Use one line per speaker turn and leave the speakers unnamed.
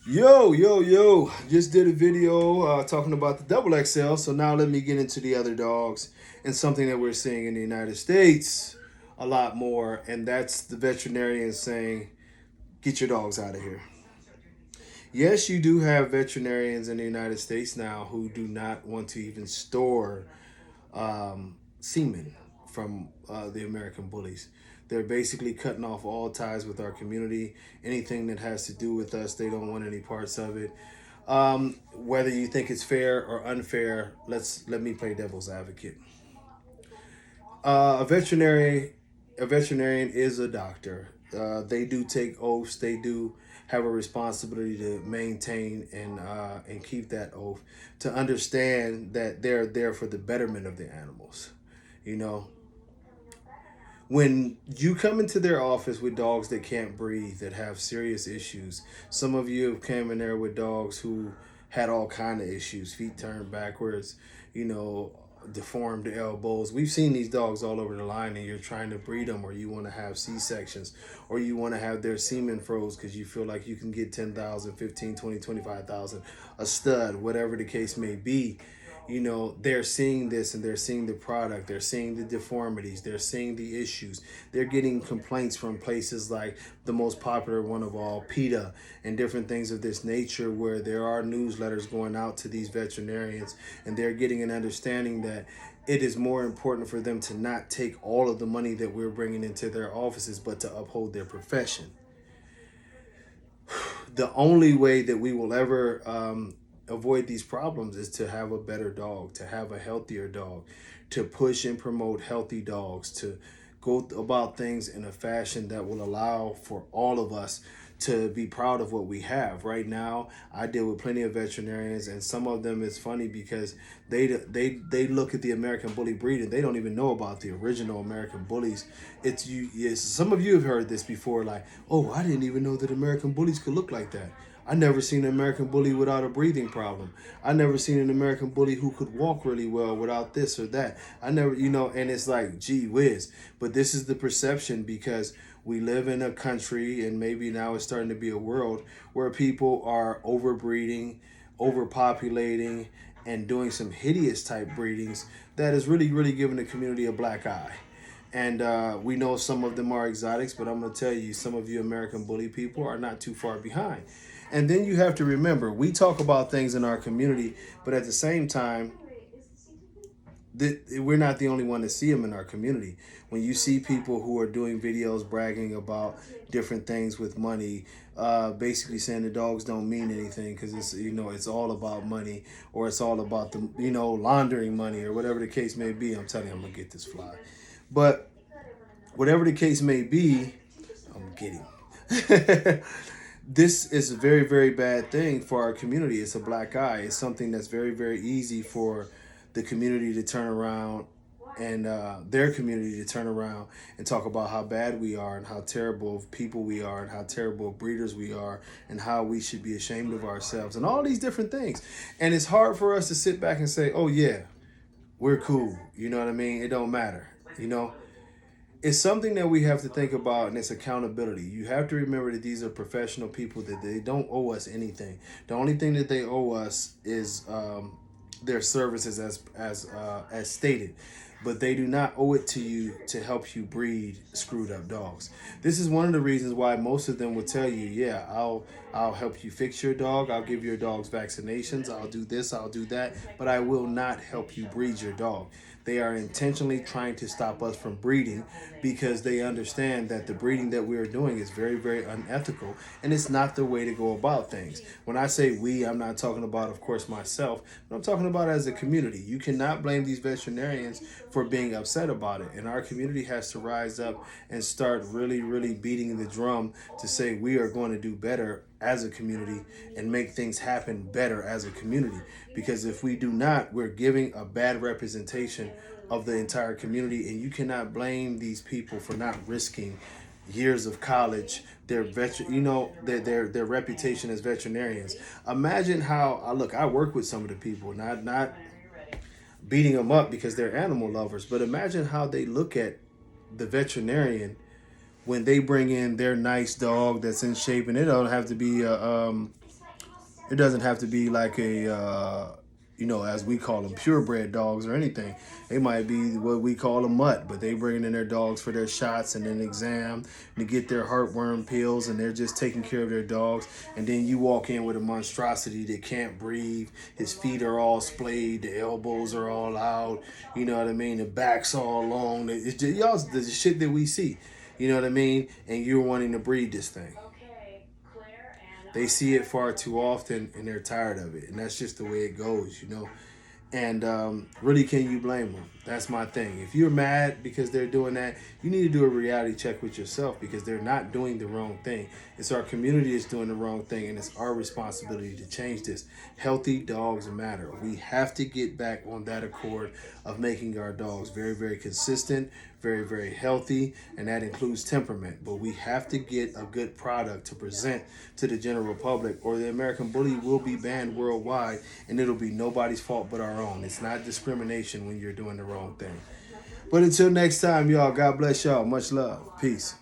Yo, just did a video talking about the double XL. So now let me get into the other dogs and something that we're seeing in the United States a lot more. And that's the veterinarians saying, get your dogs out of here. Yes, you do have veterinarians in the United States now who do not want to even store semen from the American bullies. They're basically cutting off all ties with our community. Anything that has to do with us, they don't want any parts of it. Whether you think it's fair or unfair, let me play devil's advocate. Uh, a veterinary, a veterinarian is a doctor. They do take oaths. They do have a responsibility to maintain and keep that oath, to understand that they're there for the betterment of the animals. You know, when you come into their office with dogs that can't breathe, that have serious issues, some of you have came in there with dogs who had all kind of issues, feet turned backwards, you know, deformed elbows. We've seen these dogs all over the line, and you're trying to breed them, or you want to have C-sections, or you want to have their semen froze because you feel like you can get 10,000, 15, 20, 25,000 a stud, whatever the case may be. You know, they're seeing this, and they're seeing the product, they're seeing the deformities, they're seeing the issues. They're getting complaints from places like the most popular one of all, PETA, and different things of this nature, where there are newsletters going out to these veterinarians, and they're getting an understanding that it is more important for them to not take all of the money that we're bringing into their offices, but to uphold their profession. The only way that we will ever avoid these problems is to have a better dog, to have a healthier dog, to push and promote healthy dogs, to go about things in a fashion that will allow for all of us to be proud of what we have. Right now, I deal with plenty of veterinarians, and some of them, it's funny because they look at the American Bully breed and they don't even know about the original American Bullies. It's you. Yes, some of you have heard this before, like, oh, I didn't even know that American Bullies could look like that. I never seen an American Bully without a breathing problem. I never seen an American Bully who could walk really well without this or that. I never, and it's like, gee whiz. But this is the perception, because we live in a country, and maybe now it's starting to be a world, where people are overbreeding, overpopulating, and doing some hideous type breedings that is really, really giving the community a black eye. And we know some of them are exotics, but I'm going to tell you, some of you American Bully people are not too far behind. And then you have to remember, we talk about things in our community, but at the same time, we're not the only one to see them in our community. When you see people who are doing videos bragging about different things with money, basically saying the dogs don't mean anything because it's all about money, or it's all about the laundering money, or whatever the case may be. I'm telling you, I'm gonna get this fly, but whatever the case may be, I'm getting. This is a very, very bad thing for our community. It's a black eye. It's something that's very, very easy for the community to turn around, and their community to turn around and talk about how bad we are, and how terrible of people we are, and how terrible of breeders we are, and how we should be ashamed of ourselves, and all these different things. And it's hard for us to sit back and say, oh yeah, we're cool. You know what I mean? It don't matter. You know, it's something that we have to think about, and it's accountability. You have to remember that these are professional people, that they don't owe us anything. The only thing that they owe us is their services, as stated, but they do not owe it to you to help you breed screwed up dogs. This is one of the reasons why most of them will tell you, yeah, I'll help you fix your dog, I'll give your dogs vaccinations, I'll do this, I'll do that, but I will not help you breed your dog. They are intentionally trying to stop us from breeding, because they understand that the breeding that we are doing is very, very unethical, and it's not the way to go about things. When I say we, I'm not talking about, of course, myself, but I'm talking about as a community. You cannot blame these veterinarians for being upset about it, and our community has to rise up and start really, really beating the drum to say we are going to do better as a community and make things happen better as a community. Because if we do not, we're giving a bad representation of the entire community, and you cannot blame these people for not risking years of college, their reputation as veterinarians. Imagine how I work with some of the people, not beating them up because they're animal lovers, but imagine how they look at the veterinarian when they bring in their nice dog that's in shape, and it don't have to be It doesn't have to be like a, as we call them, purebred dogs or anything. They might be what we call a mutt, but they bringing in their dogs for their shots and an exam to get their heartworm pills, and they're just taking care of their dogs. And then you walk in with a monstrosity that can't breathe. His feet are all splayed, the elbows are all out. You know what I mean? The back's all long. It's just y'all the shit that we see. You know what I mean? And you're wanting to breed this thing. They see it far too often and they're tired of it. And that's just the way it goes, And really, can you blame them? That's my thing. If you're mad because they're doing that, you need to do a reality check with yourself, because they're not doing the wrong thing. It's our community that's doing the wrong thing, and it's our responsibility to change this. Healthy dogs matter. We have to get back on that accord of making our dogs very, very consistent, very, very healthy, and that includes temperament. But we have to get a good product to present to the general public, or the American Bully will be banned worldwide, and it'll be nobody's fault but our own. It's not discrimination when you're doing the wrong thing. But until next time, y'all, God bless y'all. Much love. Peace.